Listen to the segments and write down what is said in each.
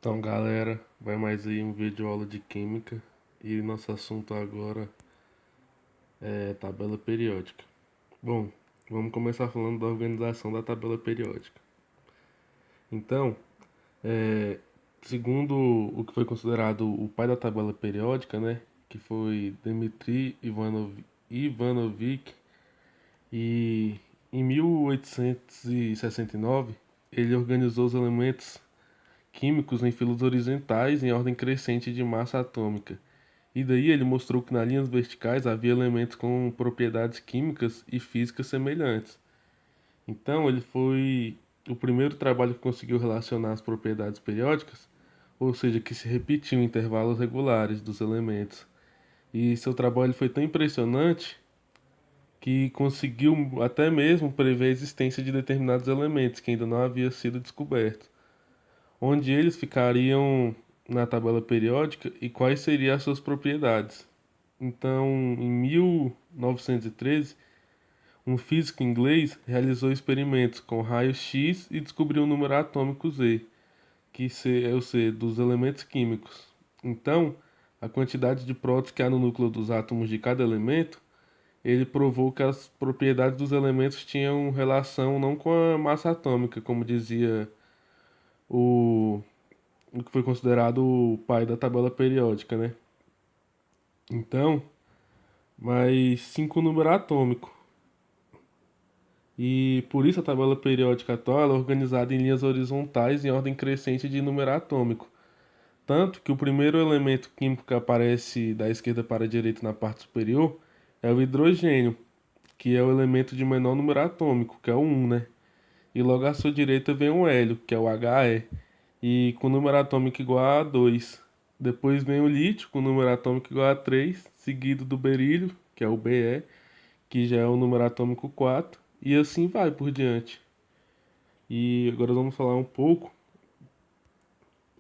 Então, galera, vai mais aí um vídeo aula de química e nosso assunto agora é tabela periódica. Bom, vamos começar falando da organização da tabela periódica. Então, é, segundo o que foi considerado o pai da tabela periódica, né, que foi Dmitry Ivanovich, e em 1869 ele organizou os elementos químicos em filas horizontais em ordem crescente de massa atômica. E daí ele mostrou que nas linhas verticais havia elementos com propriedades químicas e físicas semelhantes. Então ele foi o primeiro trabalho que conseguiu relacionar as propriedades periódicas, ou seja, que se repetiam em intervalos regulares dos elementos. E seu trabalho foi tão impressionante que conseguiu até mesmo prever a existência de determinados elementos que ainda não haviam sido descobertos, onde eles ficariam na tabela periódica e quais seriam as suas propriedades. Então, em 1913, um físico inglês realizou experimentos com raio-x e descobriu o número atômico Z, que é o C dos elementos químicos. Então, a quantidade de prótons que há no núcleo dos átomos de cada elemento, ele provou que as propriedades dos elementos tinham relação não com a massa atômica, como dizia o, o que foi considerado o pai da tabela periódica, né? Então, mas sim com o número atômico. E por isso a tabela periódica atual ela é organizada em linhas horizontais em ordem crescente de número atômico. Tanto que o primeiro elemento químico que aparece da esquerda para a direita na parte superior é o hidrogênio, que é o elemento de menor número atômico, que é o 1, né? E logo à sua direita vem o hélio, que é o He, e com número atômico igual a 2. Depois vem o lítio, com número atômico igual a 3, seguido do berílio, que é o Be, que já é o número atômico 4, e assim vai por diante. E agora vamos falar um pouco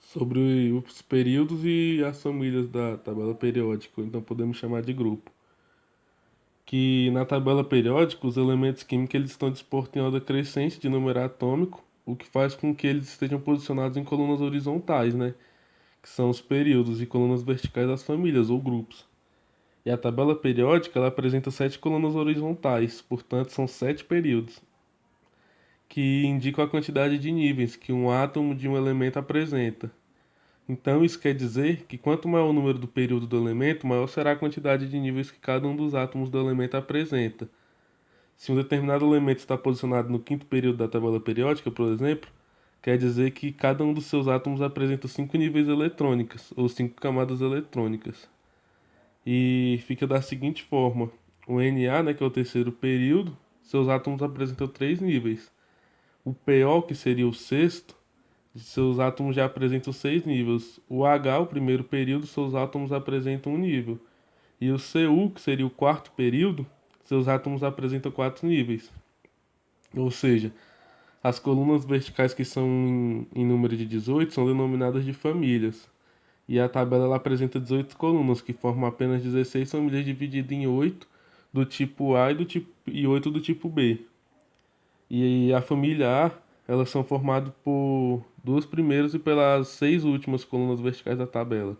sobre os períodos e as famílias da tabela periódica, então podemos chamar de grupo. Que na tabela periódica os elementos químicos eles estão dispostos em ordem crescente de número atômico, o que faz com que eles estejam posicionados em colunas horizontais, né? Que são os períodos, e colunas verticais das famílias ou grupos. E a tabela periódica ela apresenta sete colunas horizontais, portanto são sete períodos, que indicam a quantidade de níveis que um átomo de um elemento apresenta. Então isso quer dizer que quanto maior o número do período do elemento, maior será a quantidade de níveis que cada um dos átomos do elemento apresenta. Se um determinado elemento está posicionado no quinto período da tabela periódica, por exemplo, quer dizer que cada um dos seus átomos apresenta cinco níveis eletrônicos, ou cinco camadas eletrônicas. E fica da seguinte forma: o Na, né, que é o terceiro período, seus átomos apresentam três níveis. O Po, que seria o sexto, seus átomos já apresentam seis níveis. O H, o primeiro período, seus átomos apresentam um nível. E o Cu, que seria o quarto período, seus átomos apresentam quatro níveis. Ou seja, as colunas verticais que são em número de 18 são denominadas de famílias. E a tabela ela apresenta 18 colunas, que formam apenas 16 famílias divididas em 8 do tipo A e 8 do tipo B. E a família A, elas são formadas por duas primeiras e pelas seis últimas colunas verticais da tabela.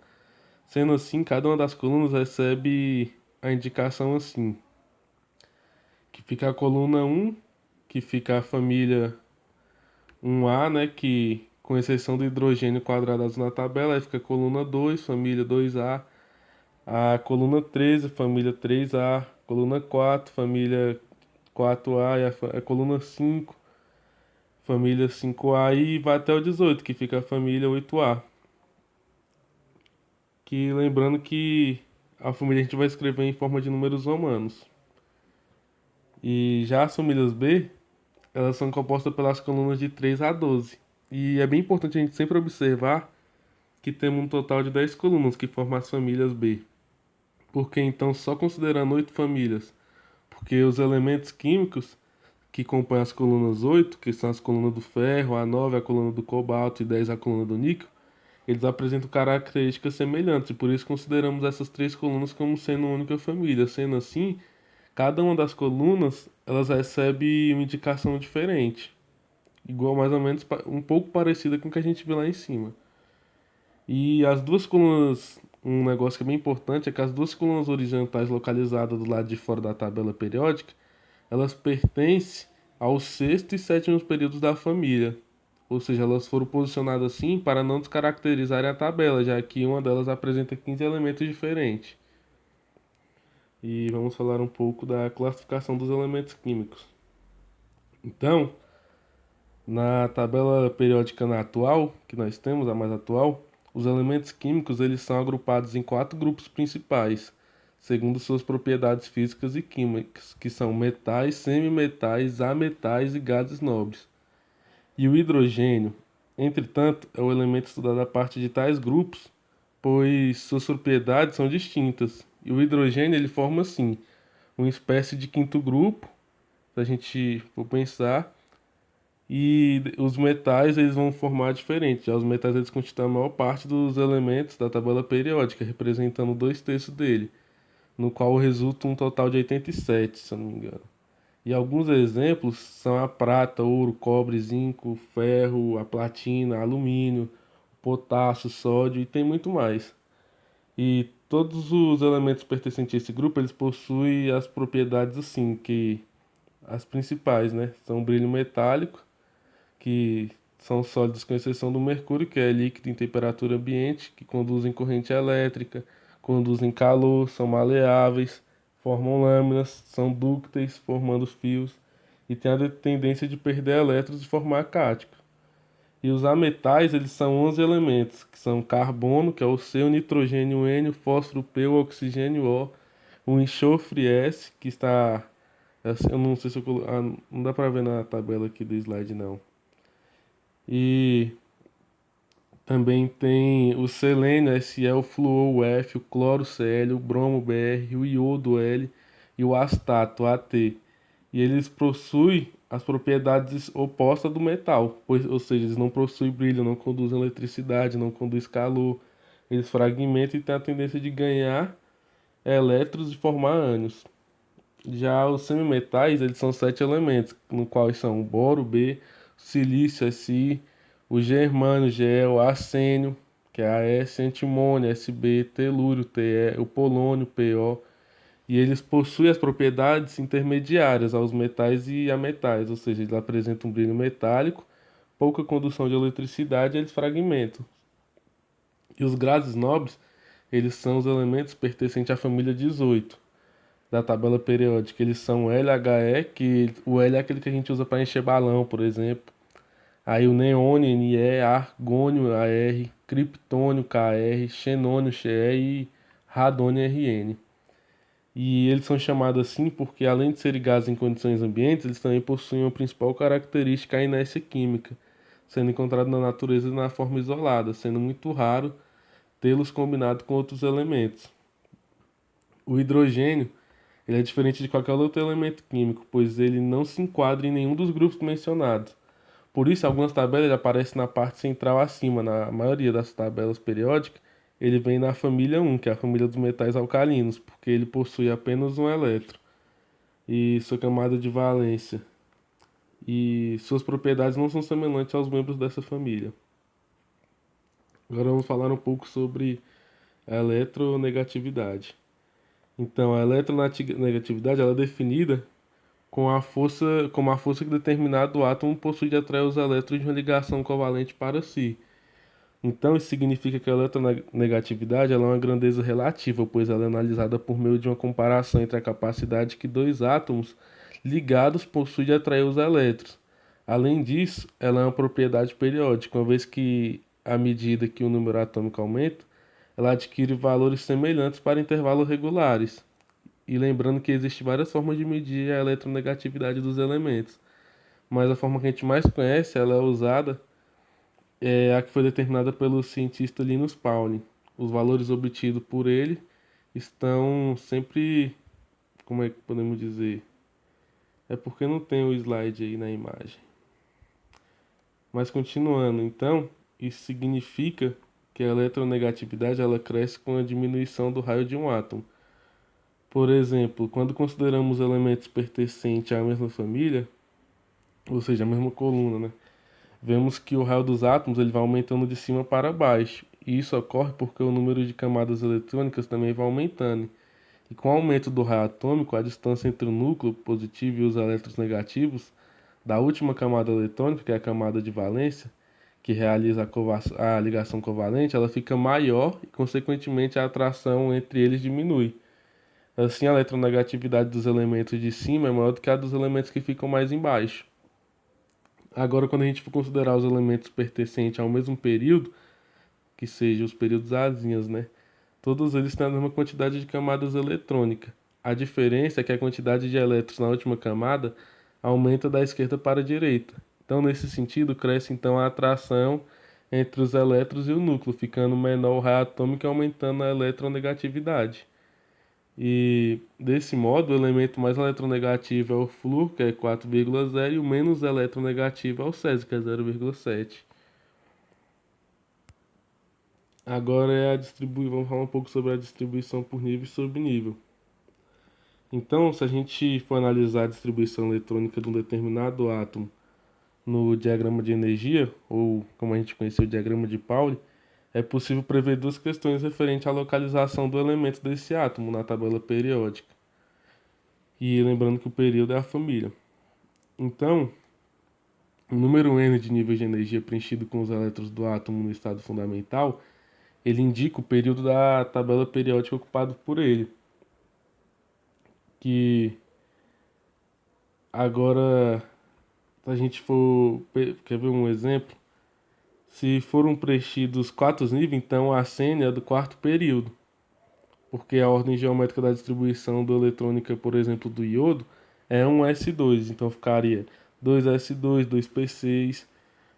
Sendo assim, cada uma das colunas recebe a indicação assim, que fica a coluna um, que fica a família 1A, né, que com exceção do hidrogênio quadrado na tabela, aí fica a coluna 2, família 2A, coluna 13, família 3A, coluna 4, família 4A, e a coluna 5, família 5A, e vai até o 18, que fica a família 8A. Que lembrando que a família a gente vai escrever em forma de números romanos. E já as famílias B, elas são compostas pelas colunas de 3 a 12. E é bem importante a gente sempre observar que temos um total de 10 colunas que formam as famílias B. Porque então, só considerando 8 famílias, porque os elementos químicos que compõem as colunas 8, que são as colunas do ferro, a 9 a coluna do cobalto e 10 a coluna do níquel, eles apresentam características semelhantes, e por isso consideramos essas três colunas como sendo uma única família. Sendo assim, cada uma das colunas elas recebe uma indicação diferente, igual mais ou menos um pouco parecida com o que a gente vê lá em cima. E as duas colunas, um negócio que é bem importante é que as duas colunas horizontais localizadas do lado de fora da tabela periódica, elas pertencem aos sexto e sétimo períodos da família. Ou seja, elas foram posicionadas assim para não descaracterizarem a tabela, já que uma delas apresenta 15 elementos diferentes. E vamos falar um pouco da classificação dos elementos químicos. Então, na tabela periódica na atual, que nós temos, a mais atual, os elementos químicos eles são agrupados em quatro grupos principais, segundo suas propriedades físicas e químicas, que são metais, semimetais, ametais e gases nobres. E o hidrogênio, entretanto, é o elemento estudado a partir de tais grupos, pois suas propriedades são distintas. E o hidrogênio ele forma assim uma espécie de quinto grupo, se a gente for pensar, e os metais eles vão formar diferente. Já os metais eles constituem a maior parte dos elementos da tabela periódica, representando dois terços dele, no qual resulta um total de 87, se eu não me engano. E alguns exemplos são a prata, ouro, cobre, zinco, ferro, a platina, alumínio, potássio, sódio e tem muito mais. E todos os elementos pertencentes a esse grupo, eles possuem as propriedades assim, que as principais, né? São brilho metálico, que são sólidos com exceção do mercúrio, que é líquido em temperatura ambiente, que conduzem corrente elétrica, conduzem calor, são maleáveis, formam lâminas, são dúcteis, formando fios, e têm a tendência de perder elétrons e formar cátion. E os ametais, eles são 11 elementos, que são carbono, que é o C, o nitrogênio o N, o fósforo P, o oxigênio O, o enxofre S, que está... Eu não sei se eu não dá para ver na tabela aqui do slide, não. E também tem o selênio Se, o flúor F, o cloro Cl, o bromo Br, o iodo L e o astato AT. E eles possuem as propriedades opostas do metal, pois, ou seja, eles não possuem brilho, não conduzem eletricidade, não conduzem calor, eles fragmentam e têm a tendência de ganhar elétrons e formar ânions. Já os semimetais, eles são sete elementos, no qual são o boro, B, silício, Si, o germânio, Ge, o arsênio, que é As, antimônio, Sb, telúrio, Te, o polônio, Po, e eles possuem as propriedades intermediárias aos metais e ametais, ou seja, eles apresentam um brilho metálico, pouca condução de eletricidade e eles fragmentam. E os gases nobres, eles são os elementos pertencentes à família 18 da tabela periódica. Eles são LHE, que o L é aquele que a gente usa para encher balão, por exemplo. Aí o neônio, Ne, argônio, Ar, criptônio, Kr, xenônio, Xe e radônio, Rn. E eles são chamados assim porque, além de serem gases em condições ambientes, eles também possuem uma principal característica, a inércia química, sendo encontrado na natureza na forma isolada, sendo muito raro tê-los combinado com outros elementos. O hidrogênio ele é diferente de qualquer outro elemento químico, pois ele não se enquadra em nenhum dos grupos mencionados. Por isso, algumas tabelas ele aparecem na parte central acima. Na maioria das tabelas periódicas, ele vem na família 1, que é a família dos metais alcalinos, porque ele possui apenas um elétron e sua camada de valência. E suas propriedades não são semelhantes aos membros dessa família. Agora vamos falar um pouco sobre a eletronegatividade. Então, a eletronegatividade ela é definida como a força que determinado átomo possui de atrair os elétrons de uma ligação covalente para si. Então, isso significa que a eletronegatividade ela é uma grandeza relativa, pois ela é analisada por meio de uma comparação entre a capacidade que dois átomos ligados possuem de atrair os elétrons. Além disso, ela é uma propriedade periódica, uma vez que, à medida que o número atômico aumenta, ela adquire valores semelhantes para intervalos regulares. E lembrando que existem várias formas de medir a eletronegatividade dos elementos, mas a forma que a gente mais conhece, ela é usada, é a que foi determinada pelo cientista Linus Pauling. Os valores obtidos por ele estão sempre, como é que podemos dizer? É porque não tem o slide aí na imagem. Mas continuando, então, isso significa que a eletronegatividade ela cresce com a diminuição do raio de um átomo. Por exemplo, quando consideramos elementos pertencentes à mesma família, ou seja, a mesma coluna, né? Vemos que o raio dos átomos ele vai aumentando de cima para baixo. E isso ocorre porque o número de camadas eletrônicas também vai aumentando. E com o aumento do raio atômico, a distância entre o núcleo positivo e os elétrons negativos da última camada eletrônica, que é a camada de valência, que realiza a ligação covalente, ela fica maior e, consequentemente, a atração entre eles diminui. Assim, a eletronegatividade dos elementos de cima é maior do que a dos elementos que ficam mais embaixo. Agora, quando a gente for considerar os elementos pertencentes ao mesmo período, que sejam os períodos azinhas, né? Todos eles têm a mesma quantidade de camadas eletrônicas. A diferença é que a quantidade de elétrons na última camada aumenta da esquerda para a direita. Então, nesse sentido, cresce então a atração entre os elétrons e o núcleo, ficando menor o raio atômico e aumentando a eletronegatividade. E desse modo, o elemento mais eletronegativo é o flúor, que é 4,0, e o menos eletronegativo é o césio, que é 0,7. Agora vamos falar um pouco sobre a distribuição por nível e subnível. Então, se a gente for analisar a distribuição eletrônica de um determinado átomo no diagrama de energia, ou como a gente conheceu o diagrama de Pauli, é possível prever duas questões referentes à localização do elemento desse átomo na tabela periódica. E lembrando que o período é a família. Então, o número n de níveis de energia preenchido com os elétrons do átomo no estado fundamental, ele indica o período da tabela periódica ocupado por ele. Que agora, se a gente for, quer ver um exemplo? Se foram preenchidos 4 níveis, então a sênia é do quarto período, porque a ordem geométrica da distribuição da eletrônica, por exemplo, do iodo, é 1s2, então ficaria 2s2, 2p6,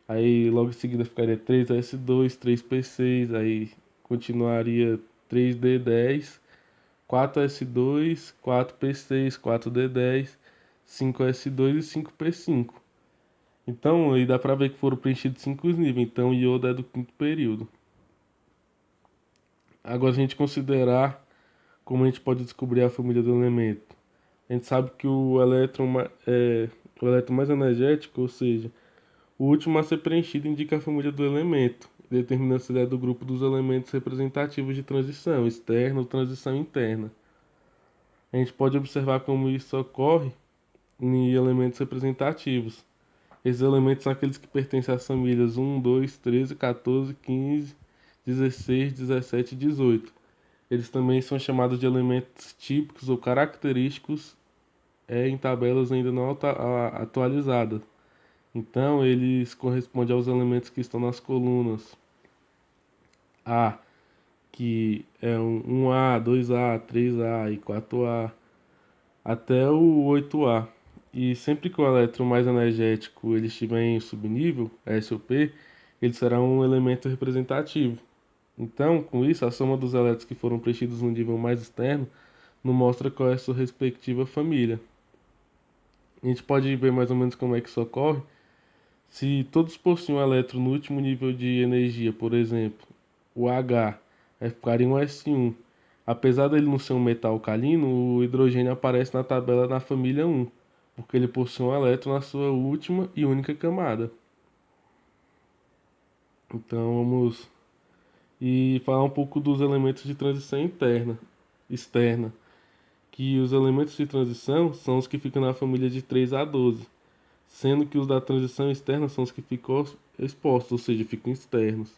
aí logo em seguida ficaria 3s2, 3p6, aí continuaria 3d10, 4s2, 4p6, 4d10, 5s2 e 5p5. Então, aí dá pra ver que foram preenchidos 5 níveis. Então, o iodo é do quinto período. Agora, se a gente considerar como a gente pode descobrir a família do elemento. A gente sabe que o elétron mais energético, ou seja, o último a ser preenchido indica a família do elemento, determinando se ele é do grupo dos elementos representativos de transição externa ou transição interna. A gente pode observar como isso ocorre em elementos representativos. Esses elementos são aqueles que pertencem às famílias 1, 2, 13, 14, 15, 16, 17 e 18. Eles também são chamados de elementos típicos ou característicos em tabelas ainda não atualizadas. Então, eles correspondem aos elementos que estão nas colunas A, que é 1A, 2A, 3A e 4A, até o 8A. E sempre que o elétron mais energético ele estiver em subnível, S ou P, ele será um elemento representativo. Então, com isso, a soma dos elétrons que foram preenchidos no nível mais externo não mostra qual é a sua respectiva família. A gente pode ver mais ou menos como é que isso ocorre. Se todos possuem um elétron no último nível de energia, por exemplo, o H, vai ficar em um S1. Apesar dele não ser um metal alcalino, o hidrogênio aparece na tabela na família 1, porque ele possui um elétron na sua última e única camada. Então vamos falar um pouco dos elementos de transição externa, que os elementos de transição são os que ficam na família de 3 a 12, sendo que os da transição externa são os que ficam expostos, ou seja, ficam externos.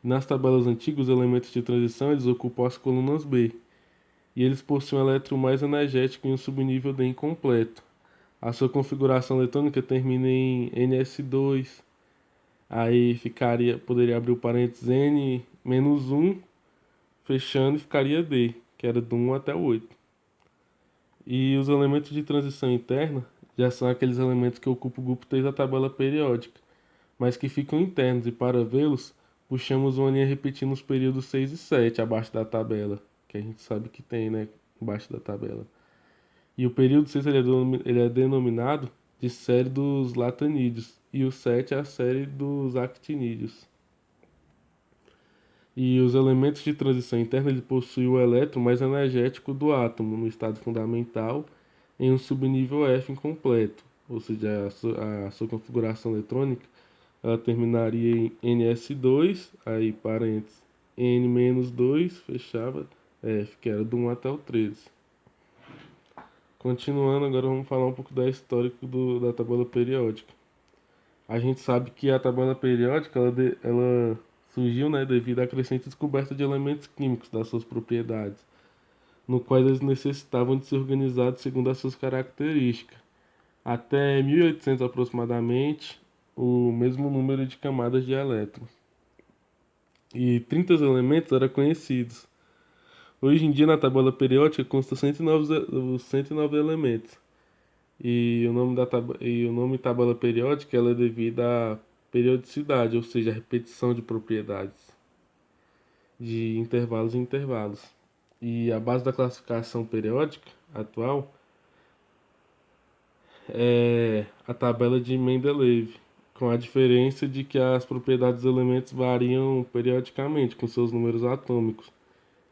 Nas tabelas antigas, os elementos de transição eles ocupam as colunas B, e eles possuem um elétron mais energético em um subnível D incompleto. A sua configuração eletrônica termina em NS2, aí poderia abrir o parênteses N-1, fechando e ficaria D, que era do 1 até o 8. E os elementos de transição interna já são aqueles elementos que ocupam o grupo 3 da tabela periódica, mas que ficam internos, e para vê-los, puxamos uma linha repetindo os períodos 6 e 7 abaixo da tabela, que a gente sabe que tem, né, abaixo da tabela. E o período 6 ele é denominado de série dos latanídeos, e o 7 é a série dos actinídeos. E os elementos de transição interna ele possuem o elétron mais energético do átomo no estado fundamental em um subnível F incompleto, ou seja, a sua configuração eletrônica ela terminaria em NS2, aí parênteses, N-2, fechava F, que era do 1 até o 13. Continuando, agora vamos falar um pouco da história da tabela periódica. A gente sabe que a tabela periódica ela surgiu, né, devido à crescente descoberta de elementos químicos das suas propriedades, no quais eles necessitavam de ser organizados segundo as suas características. Até 1800 aproximadamente, o mesmo número de camadas de elétrons e 30 elementos eram conhecidos. Hoje em dia, na tabela periódica, consta 109 elementos. E o nome tabela periódica ela é devido à periodicidade, ou seja, a repetição de propriedades de intervalos em intervalos. E a base da classificação periódica atual é a tabela de Mendeleev, com a diferença de que as propriedades dos elementos variam periodicamente com seus números atômicos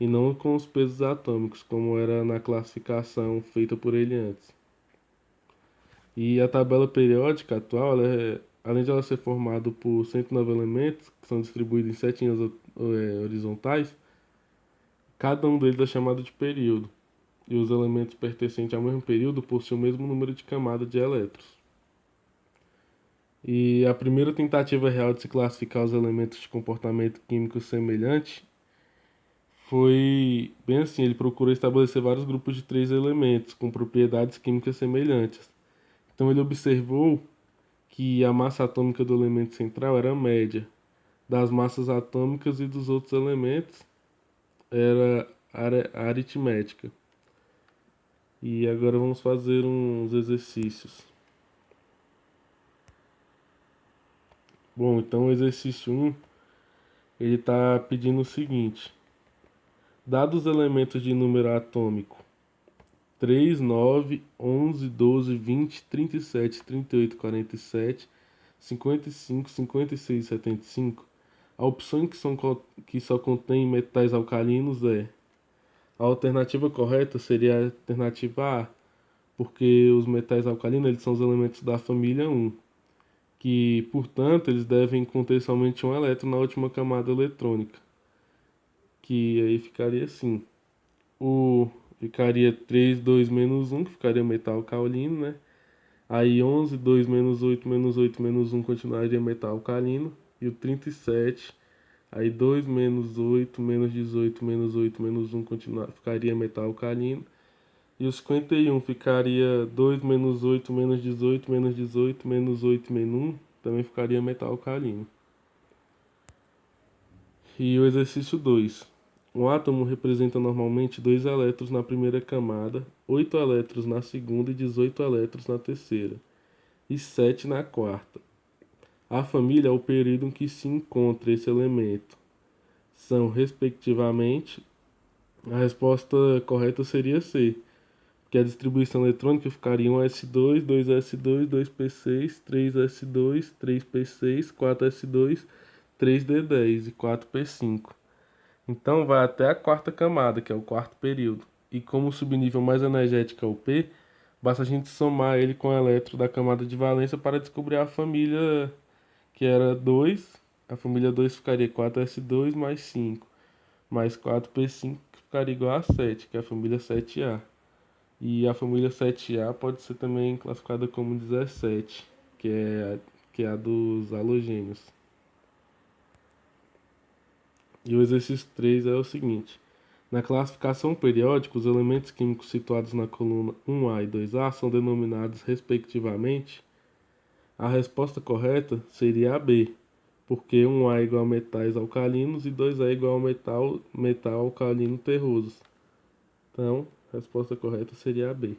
e não com os pesos atômicos, como era na classificação feita por ele antes. E a tabela periódica atual, além de ela ser formada por 109 elementos, que são distribuídos em setinhas horizontais, cada um deles é chamado de período, e os elementos pertencentes ao mesmo período possuem o mesmo número de camadas de elétrons. E a primeira tentativa real de se classificar os elementos de comportamento químico semelhante foi bem assim, ele procurou estabelecer vários grupos de 3 elementos com propriedades químicas semelhantes. Então ele observou que a massa atômica do elemento central era a média das massas atômicas e dos outros elementos era aritmética. E agora vamos fazer uns exercícios. Bom, então o exercício 1, ele está pedindo o seguinte: dados os elementos de número atômico 3, 9, 11, 12, 20, 37, 38, 47, 55, 56 e 75, a opção que só contém metais alcalinos é: a alternativa correta seria a alternativa A, porque os metais alcalinos eles são os elementos da família 1, que, portanto, eles devem conter somente um elétron na última camada eletrônica, que aí ficaria assim. Ficaria 3, 2, menos 1, que ficaria metal alcalino, né? Aí 11, 2, menos 8, menos 8, menos 1 continuaria metal alcalino. E o 37, aí 2, menos 8, menos 18, menos 8, menos 1 ficaria metal alcalino. E o 51 ficaria 2, menos 8, menos 18, menos 18, menos 8, menos 1, também ficaria metal alcalino. E o exercício 2. Um átomo representa normalmente 2 elétrons na primeira camada, 8 elétrons na segunda e 18 elétrons na terceira, e 7 na quarta. A família é o período em que se encontra esse elemento. São, respectivamente, a resposta correta seria C, que a distribuição eletrônica ficaria 1s2, 2s2, 2p6, 3s2, 3p6, 4s2, 3d10 e 4p5. Então vai até a quarta camada, que é o quarto período. E como o subnível mais energético é o P, basta a gente somar ele com o elétron da camada de valência para descobrir a família que era 2. A família 2 ficaria 4s2 mais 5, mais 4p5, que ficaria igual a 7, que é a família 7A. E a família 7A pode ser também classificada como 17, que é a dos halogênios. E o exercício 3 é o seguinte: na classificação periódica, os elementos químicos situados na coluna 1A e 2A são denominados, respectivamente. A resposta correta seria a B, porque 1A é igual a metais alcalinos e 2A é igual a metal alcalino terroso. Então, a resposta correta seria a B.